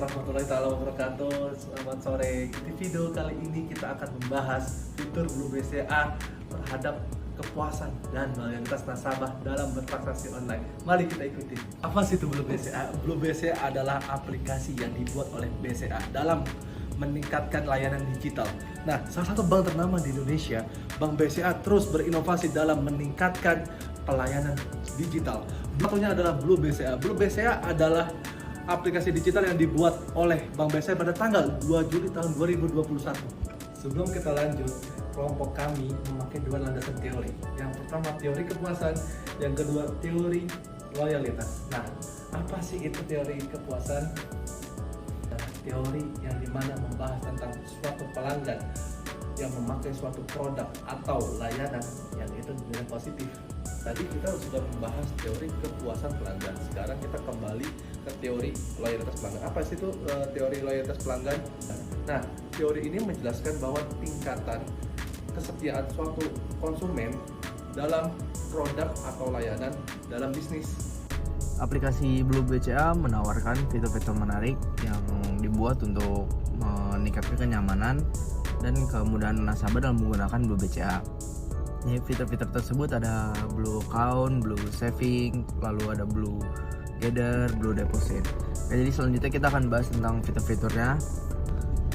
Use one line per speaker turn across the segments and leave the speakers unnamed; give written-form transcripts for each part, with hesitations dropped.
warahmatullahi wabarakatuh. Selamat sore. Di video kali ini kita akan membahas fitur Blue BCA terhadap kepuasan dan loyalitas nasabah dalam bertransaksi online. Mari kita ikuti. Apa sih itu Blue BCA? Blue BCA adalah aplikasi yang dibuat oleh BCA dalam meningkatkan layanan digital. Nah, salah satu bank ternama di Indonesia, Bank BCA terus berinovasi dalam meningkatkan pelayanan digital. Satunya adalah Blue BCA. Blue BCA adalah aplikasi digital yang dibuat oleh Bank BCA pada tanggal 2 Juli tahun 2021. Sebelum kita lanjut, kelompok kami memakai dua landasan teori. Yang pertama teori kepuasan, yang kedua teori loyalitas. Nah, apa sih itu teori kepuasan? Teori yang dimana membahas tentang suatu pelanggan yang memakai suatu produk atau layanan yang itu dinilai positif. Tadi kita sudah membahas teori kepuasan pelanggan. Sekarang kita kembali ke teori loyalitas pelanggan. Apa sih itu teori loyalitas pelanggan? Nah, teori ini menjelaskan bahwa tingkatan kesetiaan suatu konsumen dalam produk atau layanan dalam bisnis.
Aplikasi Blue BCA menawarkan fitur-fitur menarik yang dibuat untuk meningkatkan kenyamanan dan kemudahan nasabah dalam menggunakan Blue BCA. Jadi fitur-fitur tersebut ada Blue Account, Blue Saving, lalu ada Blue Gather, Blue Deposit. Nah, jadi selanjutnya kita akan bahas tentang fitur-fiturnya.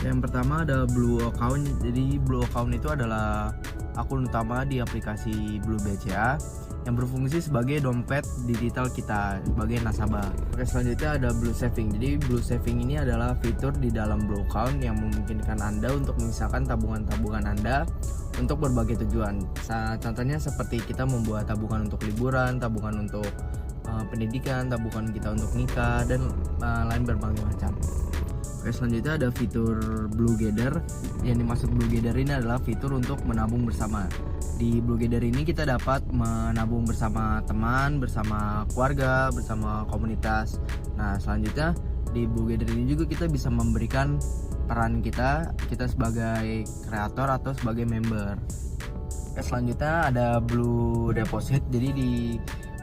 Yang pertama ada Blue Account. Jadi Blue Account itu adalah akun utama di aplikasi Blue BCA yang berfungsi sebagai dompet digital kita sebagai nasabah. Oke, selanjutnya ada Blue Saving. Jadi Blue Saving ini adalah fitur di dalam Blue Account yang memungkinkan Anda untuk menyisakan tabungan-tabungan Anda untuk berbagai tujuan. Contohnya seperti kita membuat tabungan untuk liburan, tabungan untuk pendidikan, tabungan kita untuk nikah, dan lain berbagai macam. Oke, selanjutnya ada fitur Blue Gather. Yang dimaksud Blue Gather ini adalah fitur untuk menabung bersama. Di Blue Gather ini kita dapat menabung bersama teman, bersama keluarga, bersama komunitas. Nah, selanjutnya di Blue Gather ini juga kita bisa memberikan peran kita sebagai kreator atau sebagai member. Oke, selanjutnya ada Blue Deposit. Jadi di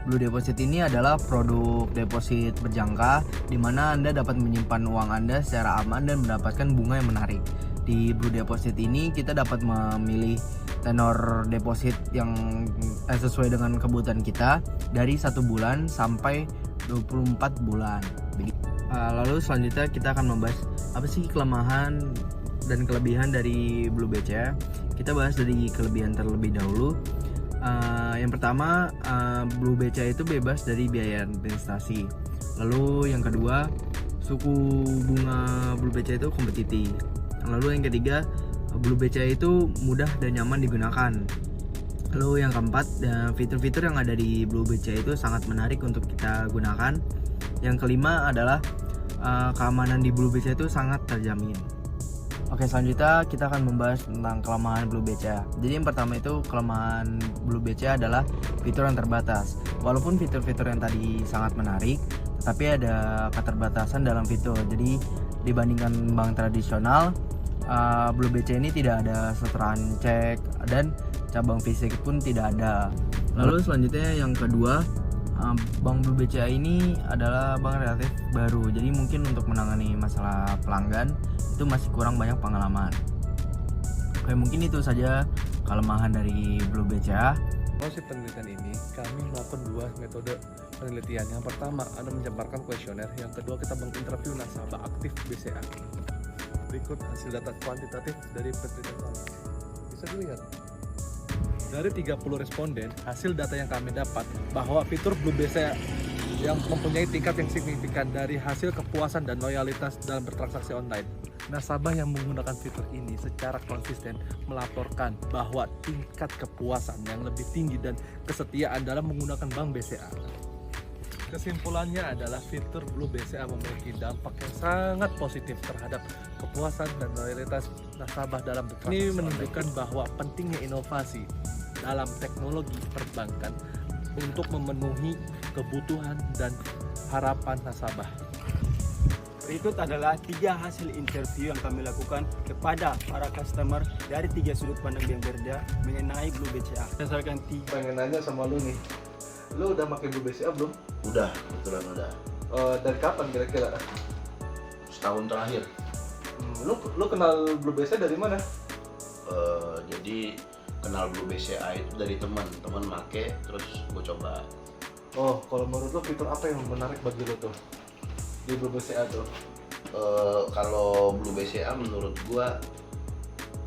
Blue Deposit ini adalah produk deposit berjangka di mana Anda dapat menyimpan uang Anda secara aman dan mendapatkan bunga yang menarik. Di Blue Deposit ini kita dapat memilih tenor deposit yang sesuai dengan kebutuhan kita dari 1 bulan sampai 24 bulan. Lalu selanjutnya kita akan membahas apa sih kelemahan dan kelebihan dari Blue BCA. Kita bahas dari kelebihan terlebih dahulu. Yang pertama, Blue BCA itu bebas dari biaya administrasi. Lalu yang kedua, suku bunga Blue BCA itu kompetitif. Lalu yang ketiga, Blue BCA itu mudah dan nyaman digunakan. Lalu yang keempat, fitur-fitur yang ada di Blue BCA itu sangat menarik untuk kita gunakan. Yang kelima adalah keamanan di Blue BCA itu sangat terjamin. Oke, selanjutnya kita akan membahas tentang kelemahan Blue BCA. Jadi yang pertama itu kelemahan Blue BCA adalah fitur yang terbatas. Walaupun fitur-fitur yang tadi sangat menarik, tapi ada keterbatasan dalam fitur. Jadi dibandingkan bank tradisional, Blue BCA ini tidak ada setoran cek dan cabang fisik pun tidak ada. Lalu selanjutnya yang kedua, Bank Blue BCA ini adalah bank relatif baru. Jadi mungkin untuk menangani masalah pelanggan itu masih kurang banyak pengalaman. Oke, mungkin itu saja kelemahan dari Blue BCA.
Proses penelitian ini kami melakukan 2 metode penelitian. Yang pertama, Anda menjabarkan kuesioner. Yang kedua, kita menginterview nasabah aktif BCA. Berikut hasil data kuantitatif dari penelitian kami. Bisa dilihat. Dari 30 responden, hasil data yang kami dapat bahwa fitur Blue BCA yang mempunyai tingkat yang signifikan dari hasil kepuasan dan loyalitas dalam bertransaksi online. Nasabah yang menggunakan fitur ini secara konsisten melaporkan bahwa tingkat kepuasan yang lebih tinggi dan kesetiaan dalam menggunakan Bank BCA. Kesimpulannya adalah fitur Blue BCA memiliki dampak yang sangat positif terhadap kepuasan dan loyalitas nasabah dalam bertransaksi. Ini menunjukkan bahwa pentingnya inovasi dalam teknologi perbankan untuk memenuhi kebutuhan dan harapan nasabah.
Berikut adalah 3 hasil interview yang kami lakukan kepada para customer dari 3 sudut pandang yang berbeda mengenai Blue BCA. Berdasarkan 3.
Pengen nanya sama lu nih, lu udah pakai Blue BCA belum?
Udah, kebetulan udah.
Dari kapan kira-kira?
setahun terakhir.
Lu kenal Blue BCA dari mana?
Jadi kenal Blue BCA itu dari teman make, terus gue coba.
Oh, kalau menurut lu fitur apa yang menarik bagi lu tuh di Blue BCA tuh?
Kalau Blue BCA menurut gue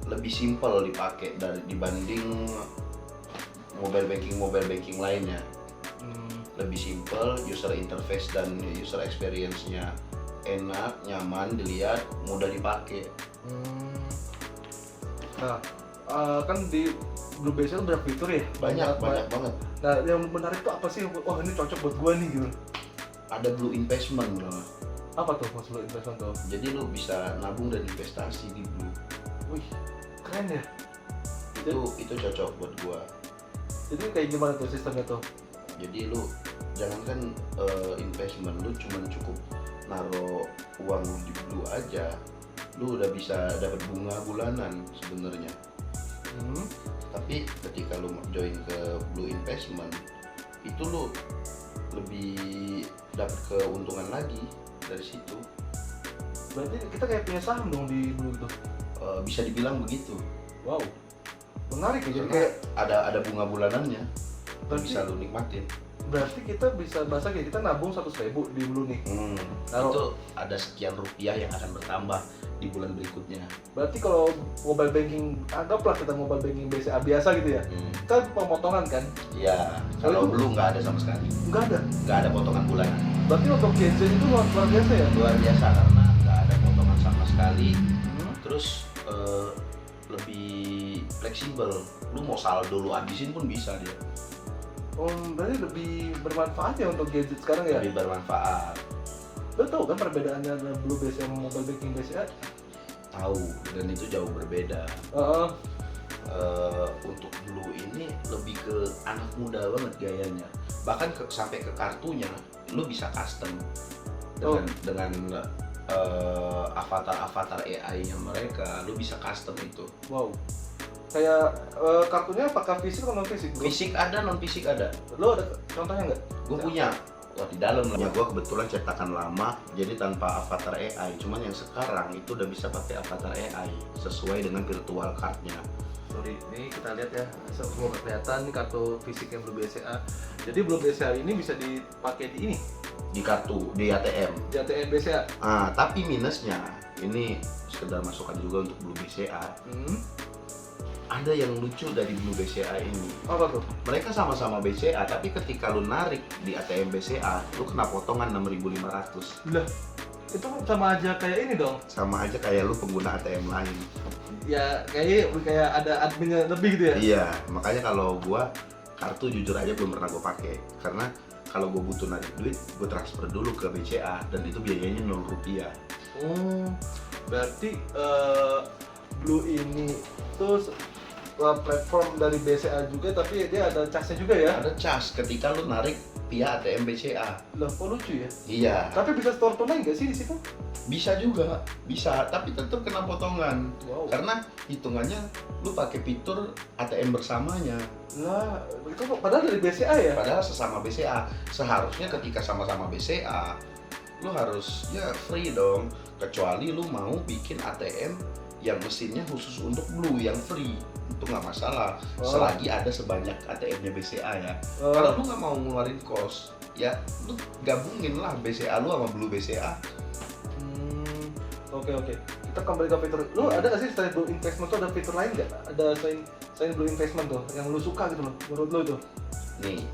lebih simpel dipakai dibanding mobile banking lainnya. Lebih simpel, user interface dan user experience-nya enak, nyaman dilihat, mudah dipakai.
Nah, kan di Blue BCA tuh banyak fitur ya?
Banyak banget.
Nah, yang menarik tuh apa sih? Oh, ini cocok buat gua nih gitu.
Ada Blue Investment loh.
Apa tuh maksud lu investment tuh?
Jadi lu bisa nabung dan investasi di Blue.
Wih, keren ya.
Itu cocok buat gua.
Jadi kayak gimana tuh sistemnya tuh?
Jadi lu jangankan investment, lu cukup naruh uang di Blue aja, lu udah bisa dapat bunga bulanan sebenarnya. Tapi ketika lu join ke Blue Investment, itu lu lebih dapat keuntungan lagi dari situ.
Berarti kita kayak punya saham dong di Blue itu.
Bisa dibilang begitu.
Wow, menarik ya. Jadi
Karena
kayak
ada bunga bulanannya, bisa lu nikmatin.
berarti kita bisa bahasa kayak kita nabung 100.000 di Blue nih.
Itu ada sekian rupiah yang akan bertambah di bulan berikutnya.
Berarti kalau mobile banking, anggaplah kita mobile banking BCA biasa gitu ya, kita pemotongan kan?
Iya, kalau Blue nggak ada sama sekali.
Nggak ada
Potongan bulanan.
Berarti untuk Gen Z itu luar biasa ya?
Luar biasa karena nggak ada potongan sama sekali. Terus lebih fleksibel. Lu mau saldo lu habisin pun bisa dia.
Oh, berarti lebih bermanfaat ya untuk Gen Z sekarang ya?
Lebih bermanfaat.
Lo tau kan perbedaannya antara Blue BCA sama mobile banking BCA?
Tahu, dan itu jauh berbeda. Untuk Blue ini lebih ke anak muda banget gayanya. Bahkan sampai ke kartunya, lu bisa custom dengan avatar AI-nya mereka, lu bisa custom itu.
Wow. Kayak kartunya apakah fisik atau non fisik?
Fisik ada, non fisik ada.
Lo ada contohnya nggak?
Gue punya. Wah, di dalam lah. Gue kebetulan cetakan lama, jadi tanpa avatar AI. Cuman yang sekarang itu udah bisa pakai avatar AI sesuai dengan virtual card-nya.
Sorry, ini kita lihat ya, semoga kelihatan kartu fisik yang Blue BCA. Jadi Blue BCA ini bisa dipakai di ini,
Di kartu, di ATM.
di ATM BCA.
Tapi minusnya, ini sekedar masukan juga untuk Blue BCA. Ada yang lucu dari Blue BCA ini.
Apa tuh?
Mereka sama-sama BCA, tapi ketika lu narik di ATM BCA, lu kena potongan 6.500.
Lah, itu sama aja kayak ini dong.
Sama aja kayak lu pengguna ATM lain.
Ya, kayak ada adminnya lebih gitu ya.
Iya, makanya kalau gua kartu jujur aja belum pernah gua pakai. Karena kalau gua butuh narik duit, gua transfer dulu ke BCA dan itu biayanya 0 rupiah.
Berarti Blue ini tuh platform dari BCA juga, tapi dia ada casnya juga ya?
Ada cas ketika lu narik via ATM BCA.
Loh, kok lucu ya?
Iya.
Tapi bisa store tunai nggak sih di situ?
Bisa juga, bisa, tapi tetap kena potongan.
Wow.
Karena hitungannya lu pakai fitur ATM bersamanya.
Lah, itu kok padahal dari BCA ya?
Padahal sesama BCA. Seharusnya ketika sama-sama BCA, lu harus ya free dong. Kecuali lu mau bikin ATM yang mesinnya khusus untuk Blue yang free, itu nggak masalah. Selagi ada sebanyak ATM-nya BCA ya. Kalau lu nggak mau ngeluarin cost, ya lu gabungin lah BCA lu sama Blue BCA.
Oke. Kita kembali ke fitur. Lu ada nggak sih selain Blue Investment tuh ada fitur lain nggak? Ada selain Blue Investment tuh yang lu suka gitu loh, menurut lu itu?
Nih,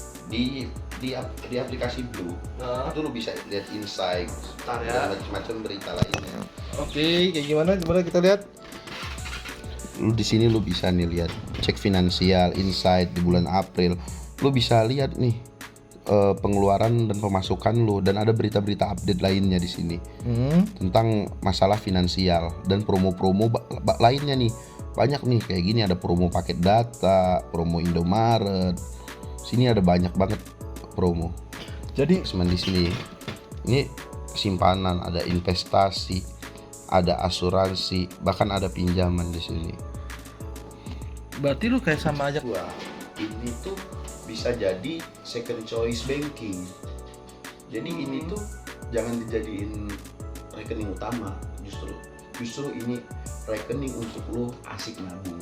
di aplikasi Blue, itu lu bisa lihat insight dan macam-macam berita lainnya.
Oke, kayak gimana? Coba kita lihat.
Lu di sini lu bisa nih lihat cek finansial, insight di bulan April. Lu bisa lihat nih pengeluaran dan pemasukan lu, dan ada berita-berita update lainnya di sini tentang masalah finansial dan promo-promo lainnya nih. Banyak nih kayak gini, ada promo paket data, promo Indomaret. Sini ada banyak banget promo.
Jadi
di sini ini simpanan, ada investasi, ada asuransi, bahkan ada pinjaman di sini.
berarti lu kayak sama aja.
Wah, ini tuh bisa jadi second choice banking. Jadi ini tuh jangan dijadiin rekening utama, justru ini rekening untuk lo asik nabung.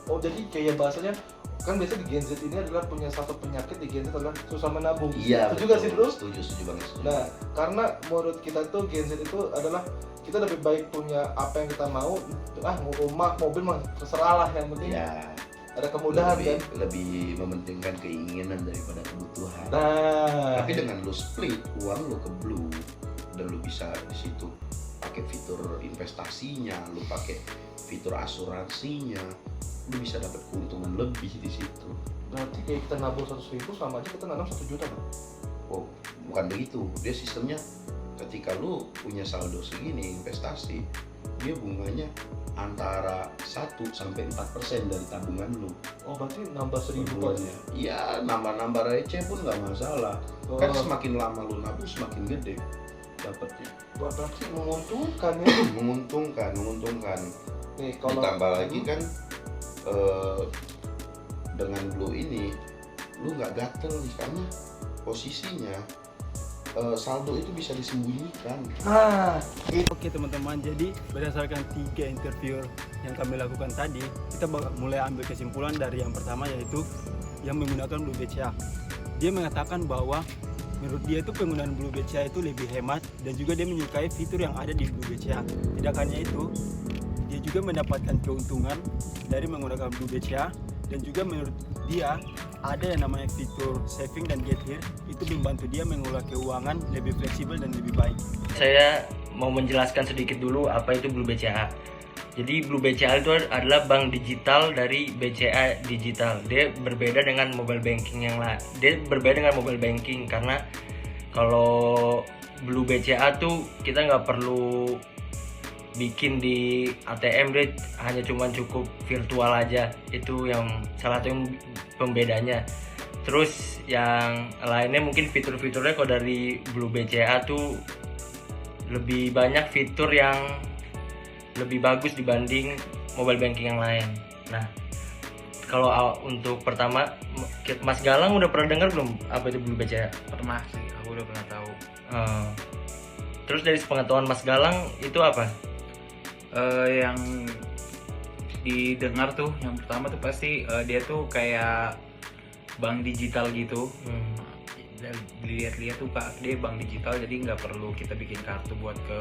Oh jadi kayak bahasanya kan biasa di Gen Z ini adalah punya satu penyakit di Gen Z adalah susah menabung.
Iya,
Itu juga sih bro.
Setuju banget.
Nah karena menurut kita tuh Gen Z itu adalah kita lebih baik punya apa yang kita mau, mau rumah, mobil mah terserah lah, yang penting
Ya,
ada kemudahan kan.
lebih mementingkan keinginan daripada kebutuhan.
Nah
Tapi dengan lo split uang lo ke Blue dan lo bisa di situ pakai fitur investasinya, lo pakai fitur asuransinya, lo bisa dapat keuntungan lebih di situ.
berarti kayak kita nabung 100.000 sama aja kita nanam 1 juta kan?
Oh, bukan begitu. Dia sistemnya ketika lu punya saldo segini investasi, dia bunganya antara 1-4% dari tabungan lu.
Oh berarti nambah 1.000
Bulannya. Iya, nambah-nambah receh pun nggak masalah.
Oh.
Kan semakin lama lu nabung semakin gede dapatnya.
Berarti menguntungkan ya.
menguntungkan.
Nih kalau
Ditambah lagi kan dengan Blue ini lu nggak gatel nih karena posisinya saldo itu bisa disembunyikan.
Oke teman-teman, jadi berdasarkan 3 interview yang kami lakukan tadi, kita mulai ambil kesimpulan dari yang pertama, yaitu yang menggunakan Blue BCA. Dia mengatakan bahwa menurut dia itu penggunaan Blue BCA itu lebih hemat, dan juga dia menyukai fitur yang ada di Blue BCA. Tidak hanya itu, dia juga mendapatkan keuntungan dari menggunakan Blue BCA, dan juga menurut dia ada yang namanya fitur saving dan get here, itu membantu dia mengelola keuangan lebih fleksibel dan lebih baik.
Saya mau menjelaskan sedikit dulu apa itu Blue BCA. Jadi Blue BCA itu adalah bank digital dari BCA Digital. Dia berbeda dengan mobile banking yang lain. Dia berbeda dengan mobile banking karena kalau Blue BCA tuh kita nggak perlu bikin di ATM, dia hanya cukup virtual aja. Itu yang salah satu yang pembedanya. Terus yang lainnya mungkin fitur-fiturnya kalau dari Blue BCA tuh lebih banyak fitur yang lebih bagus dibanding mobile banking yang lain. Nah, kalau untuk pertama, Mas Galang udah pernah dengar belum apa itu Blue BCA?
Pernah sih, aku udah pernah tahu.
Terus dari sepengetahuan Mas Galang itu apa?
Yang didengar tuh yang pertama tuh pasti dia tuh kayak bank digital gitu. Dilihat-lihat tuh Pak, dia bank digital, jadi nggak perlu kita bikin kartu buat ke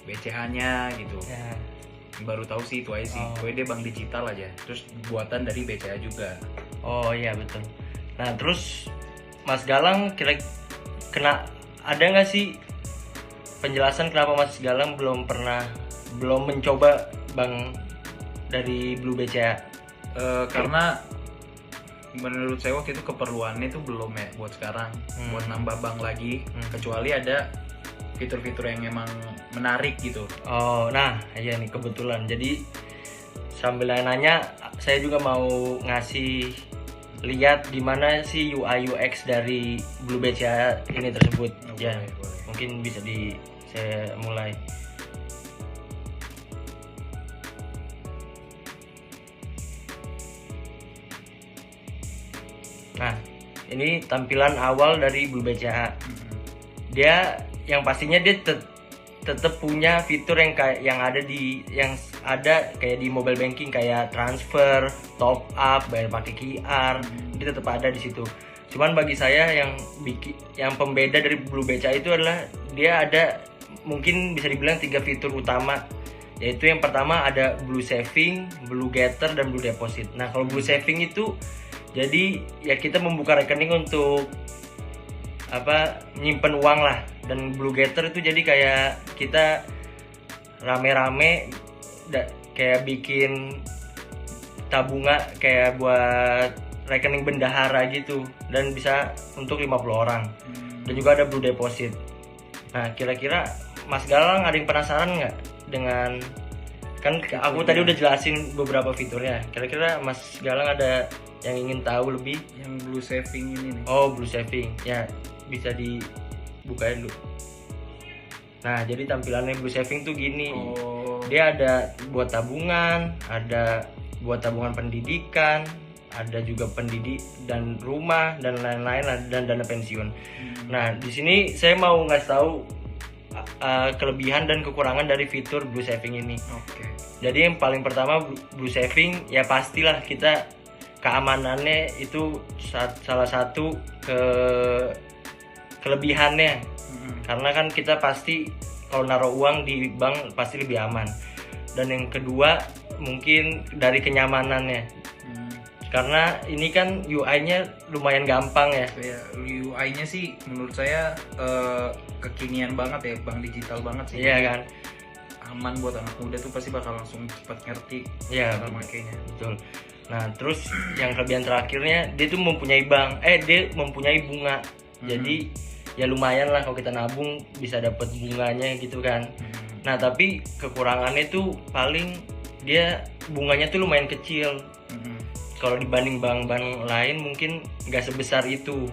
BCA-nya gitu.
Ya.
Baru tahu sih itu aja sih. Pokoknya dia bank digital aja. Terus buatan dari BCA juga.
Oh iya betul. Nah terus Mas Galang ada nggak sih penjelasan kenapa Mas Galang belum mencoba bank dari Blue BCA?
Karena menurut saya waktu itu keperluannya itu belum ya buat sekarang, buat nambah bank lagi, kecuali ada fitur-fitur yang emang menarik gitu.
Oh nah iya nih kebetulan. Jadi sambil nanya, saya juga mau ngasih lihat gimana sih UI UX dari Blue BCA ini tersebut. Ya
Boleh.
mungkin bisa saya mulai. Nah, ini tampilan awal dari Blue BCA. Dia yang pastinya dia tetap punya fitur yang ada kayak di mobile banking, kayak transfer, top up, bayar pakai QR. Dia tetap ada di situ. Cuman bagi saya yang pembeda dari Blue BCA itu adalah dia ada mungkin bisa dibilang 3 fitur utama. Yaitu yang pertama ada Blue Saving, Blue Getter, dan Blue Deposit. Nah, kalau Blue Saving itu jadi ya kita membuka rekening untuk nyimpen uang lah, dan Blue Getter itu jadi kayak kita rame-rame kayak bikin tabungan kayak buat rekening bendahara gitu, dan bisa untuk 50 orang. Dan juga ada Blue Deposit. Nah, kira-kira Mas Galang ada yang penasaran nggak dengan, kan aku tadi udah jelasin beberapa fiturnya. Kira-kira Mas Galang ada yang ingin tahu lebih?
Yang Blue Saving ini nih.
Oh, Blue Saving. Ya, bisa dibukain dulu. Nah, jadi tampilannya Blue Saving tuh gini. Dia ada buat tabungan, ada buat tabungan pendidikan, ada juga pendidik dan rumah dan lain-lain, dan dana pensiun. Nah, di sini saya mau ngasih tahu
kelebihan dan kekurangan dari fitur Blue Saving ini.
Oke.
Jadi yang paling pertama Blue Saving ya pastilah kita keamanannya itu salah satu kelebihannya. Karena kan kita pasti kalau naruh uang di bank pasti lebih aman. Dan yang kedua mungkin dari kenyamanannya. Karena ini kan UI-nya lumayan gampang ya.
Ya, UI-nya sih menurut saya kekinian banget ya, bank digital banget sih.
Iya kan?
Aman buat anak muda tuh pasti bakal langsung cepat ngerti
Iya,
cara makainya.
betul. Nah, terus yang kelebihan terakhirnya dia tuh dia mempunyai bunga. Jadi ya lumayan lah kalau kita nabung bisa dapat bunganya gitu kan. Nah, tapi kekurangannya tuh paling dia bunganya tuh lumayan kecil. Kalau dibanding bank-bank lain mungkin nggak sebesar itu.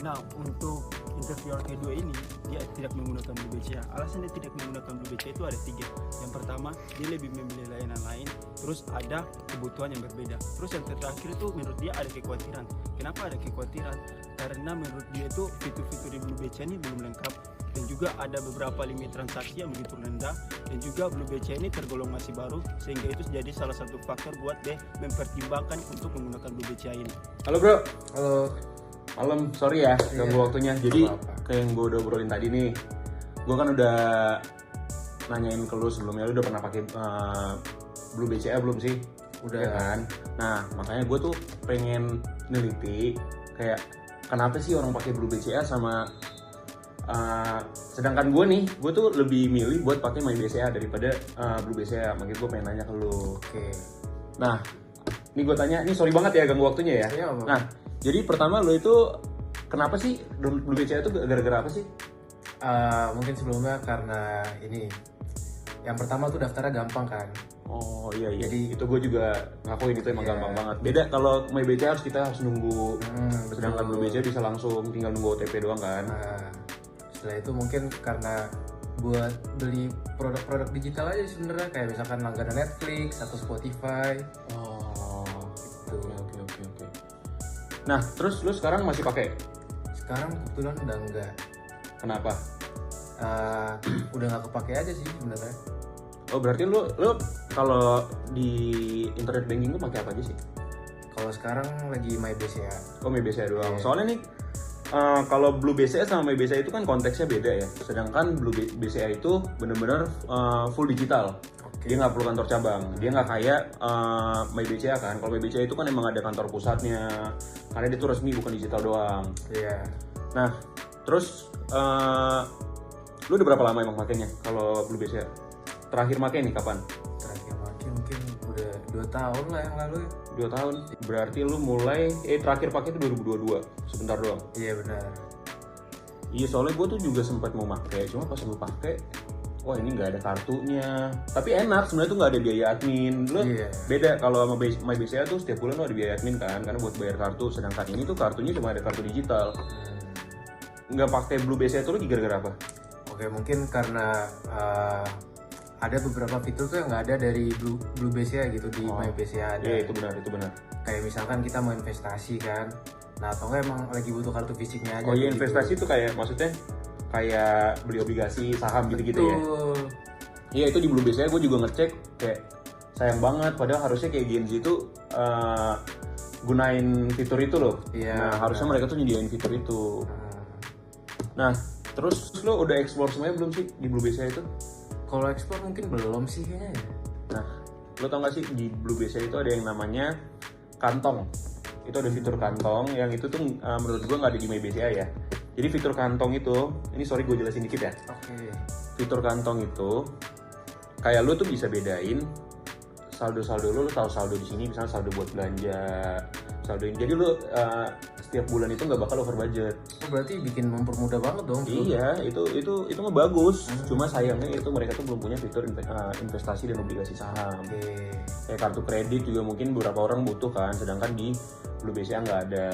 Nah, untuk interview yang kedua ini dia tidak menggunakan Blue BCA. Alasan dia tidak menggunakan Blue BCA itu ada 3. Yang pertama, dia lebih memilih layanan lain. Terus ada kebutuhan yang berbeda. Terus yang terakhir itu menurut dia ada kekhawatiran. Kenapa ada kekhawatiran? Karena menurut dia itu fitur-fitur di Blue BCA ini belum lengkap. Dan juga ada beberapa limit transaksi yang begitu rendah. Dan juga Blue BCA ini tergolong masih baru, sehingga itu jadi salah satu faktor buat dia mempertimbangkan untuk menggunakan Blue BCA ini.
Halo bro,
Halo.
malam, sorry ya ganggu waktunya. Jadi kayak yang gue udah obrolin tadi nih, gue kan udah nanyain ke lu sebelumnya, lu udah pernah pakai Blue BCA belum sih?
Udah.
Ya kan? Nah makanya gue tuh pengen neliti kayak kenapa sih orang pakai Blue BCA sama sedangkan gue tuh lebih milih buat pakai My BCA daripada Blue BCA. Makanya gue pengen nanya ke lu.
Oke.
Nah, ini gue tanya, ini sorry banget ya ganggu waktunya ya.
Iya, apa-apa.
Nah, jadi pertama lo itu kenapa sih Blue BCA itu gara-gara apa sih?
Mungkin sebelumnya karena ini yang pertama tuh daftarnya gampang kan.
Oh iya.
Jadi-
itu gue juga ngakuin itu emang
Iya.
gampang banget. Beda kalau My BCA kita harus nunggu. Sedangkan
betul.
Blue BCA bisa langsung tinggal nunggu OTP doang kan.
Nah, setelah itu mungkin karena buat beli produk-produk digital aja sebenarnya kayak misalkan langganan Netflix atau Spotify.
Oh,
Gitu.
oke. Nah, terus lu sekarang masih pakai?
Sekarang kebetulan udah enggak.
Kenapa?
Udah nggak kepake aja sih sebenarnya.
Oh, berarti lu kalau di internet banking lu pakai apa aja sih?
Kalau sekarang lagi My BCA.
Oh, My BCA doang.
Iya.
Soalnya nih kalau Blue BCA sama My BCA itu kan konteksnya beda ya. Sedangkan Blue BCA itu bener-bener full digital. Dia nggak perlu kantor cabang. Dia nggak kayak My BCA kan. Kalau My BCA itu kan emang ada kantor pusatnya. Karena dia tuh resmi bukan digital doang.
Iya.
Nah, terus lu udah berapa lama emang makainya kalau Blue BCA? Terakhir makai nih kapan?
Terakhir pakai mungkin udah 2 tahun lah yang lalu ya.
2 tahun. Berarti lu mulai terakhir pakai itu 2022. Sebentar doang.
Iya benar.
Iya, soalnya gue tuh juga sempat mau pakai, cuma pas gue pakai, wah ini nggak ada kartunya. Tapi enak, sebenarnya tuh nggak ada biaya admin. Lo
Iya.
beda kalau sama My BCA tuh setiap bulan lo ada biaya admin kan, karena buat bayar kartu. Sedangkan ini tuh kartunya cuma ada kartu digital. Nggak pakai Blue BCA tuh lagi gara-gara apa?
Oke, mungkin karena ada beberapa fitur tuh yang nggak ada dari Blue BCA gitu di
Oh.
My BCA ada.
Iya, itu benar.
Kayak misalkan kita mau investasi kan. Nah, atau enggak emang lagi butuh kartu fisiknya aja.
Oh iya,
gitu.
investasi tuh kayak maksudnya kayak beli obligasi, saham gitu-gitu ya.
Betul.
Iya, itu di Blue BCA gue juga ngecek kayak sayang banget, padahal harusnya kayak Gen Z itu gunain fitur itu loh.
Iya,
Nah, harusnya
benar.
mereka tuh nyediain fitur itu. Nah, terus lo udah explore semuanya belum sih di Blue BCA itu?
Kalau ekspor mungkin belum sih kayaknya ya.
Nah, lo tau gak sih di Blue BCA itu ada yang namanya kantong. Itu ada fitur kantong yang itu tuh menurut gue nggak ada di My BCA ya. Jadi fitur kantong itu, ini sorry gue jelasin dikit ya.
Oke.
Fitur kantong itu kayak lo tuh bisa bedain saldo-saldo lo tahu saldo di sini, misalnya saldo buat belanja, saldo ini. Jadi lo setiap bulan itu nggak bakal over budget.
Oh, berarti bikin mempermudah banget dong.
Iya, itu mah bagus. Cuma sayangnya itu mereka tuh belum punya fitur investasi dan obligasi saham.
Oke.
Kayak kartu kredit juga mungkin beberapa orang butuh kan, sedangkan di Blue BCA nggak ada.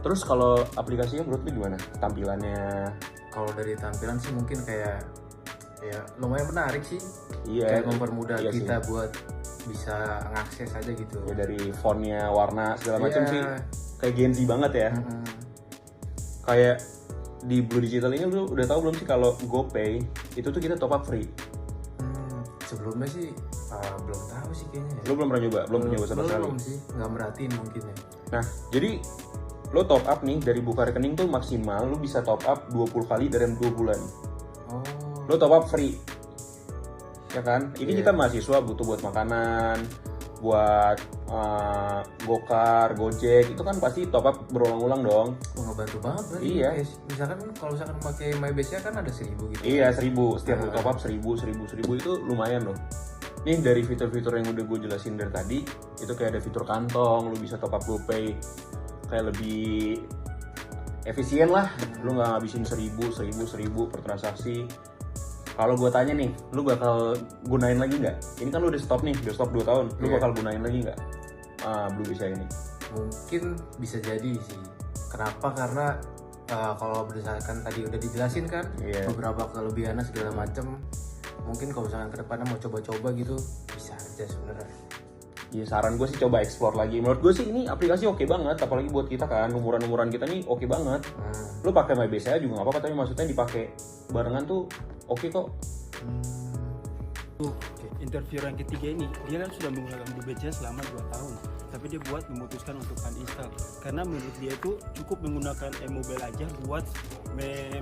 Terus kalau aplikasinya menurut lu gimana tampilannya?
Kalau dari tampilan sih mungkin kayak ya lumayan menarik sih.
Iya,
Kayak mempermudah
iya
kita
sih.
buat bisa ngakses aja gitu.
Ya dari fontnya, warna segala macam
Iya.
sih kayak Gen Z banget ya.
Mm-mm.
Kayak di Blue Digital ini lu udah tahu belum sih kalau GoPay itu tuh kita top up free?
Sebelumnya sih belum tahu sih kayaknya ya.
Lu belum pernah nyoba? Belum nyoba sama sekali?
Belum sih, nggak merhatiin mungkin ya.
Nah, jadi lo top up nih dari buka rekening tuh maksimal lo bisa top up 20 kali dalam 2 bulan.
Oh.
Lo top up free. Ya kan? Ini kita mahasiswa butuh buat makanan, buat Gokar, Gojek, itu kan pasti top up berulang-ulang dong.
Wah, ngebantu banget berarti.
Iya.
Misalkan kalau misalkan pakai MyBase kan ada 1.000 gitu.
Iya, 1.000. Setiap lo top up 1.000 itu lumayan loh. Nih dari fitur-fitur yang udah gue jelasin dari tadi, itu kayak ada fitur kantong, lo bisa top up GoPay kayak lebih efisien lah. Lo nggak ngabisin 1.000 per transaksi. Kalau gue tanya nih, lu bakal gunain lagi nggak? Ini kan lu udah stop nih, udah stop 2 tahun. Lu bakal gunain lagi nggak Blue BCA ini?
Mungkin bisa jadi sih. Kenapa? Karena kalau berdasarkan tadi udah dijelasin kan, beberapa kelebihannya segala macem. Mungkin kalau misalkan kedepannya mau coba-coba gitu, bisa aja sebenarnya.
Iya, saran gue sih coba explore lagi. Menurut gue sih ini aplikasi oke banget, apalagi buat kita kan, umuran-umuran kita nih oke banget. Lu pakai MyBCA juga nggak apa-apa, tapi maksudnya dipakai barengan tuh oke kok.
Interview yang ketiga ini, dia kan sudah menggunakan Blue BCA selama 2 tahun, tapi dia memutuskan untuk uninstall karena menurut dia itu cukup menggunakan mobile aja buat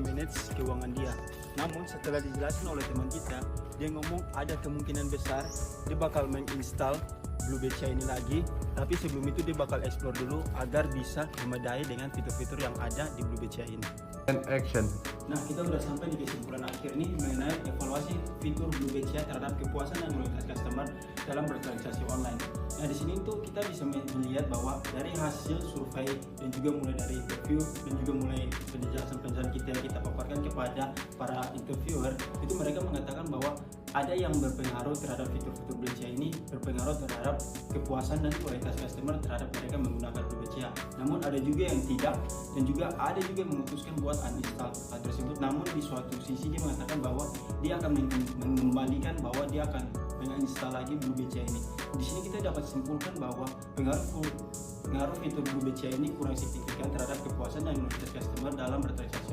manage keuangan dia. Namun setelah dijelasin oleh teman kita, dia ngomong ada kemungkinan besar dia bakal menginstal Blue BCA ini lagi, tapi sebelum itu dia bakal explore dulu agar bisa memadai dengan fitur-fitur yang ada di Blue BCA ini.
And action.
Nah, kita udah sampai di kesimpulan akhir nih mengenai evaluasi fitur Blue BCA terhadap kepuasan dan loyalitas customer dalam bertransaksi online. Nah, di sini tuh kita bisa melihat bahwa dari hasil survei dan juga mulai dari interview dan juga mulai penjelasan-penjelasan kita yang kita paparkan kepada para interviewer, itu mereka mengatakan bahwa ada yang berpengaruh terhadap fitur-fitur Blue BCA ini, berpengaruh terhadap kepuasan dan loyalitas customer terhadap mereka menggunakan Blue BCA. Namun ada juga yang tidak, dan juga ada juga yang memutuskan buat uninstall hal tersebut. Namun di suatu sisi dia mengatakan bahwa dia akan mengembalikan bahwa dia akan menginstal lagi Blue BCA ini. Di sini kita dapat simpulkan bahwa pengaruh fitur Blue BCA ini kurang signifikan terhadap kepuasan dan loyalitas customer dalam bertransaksi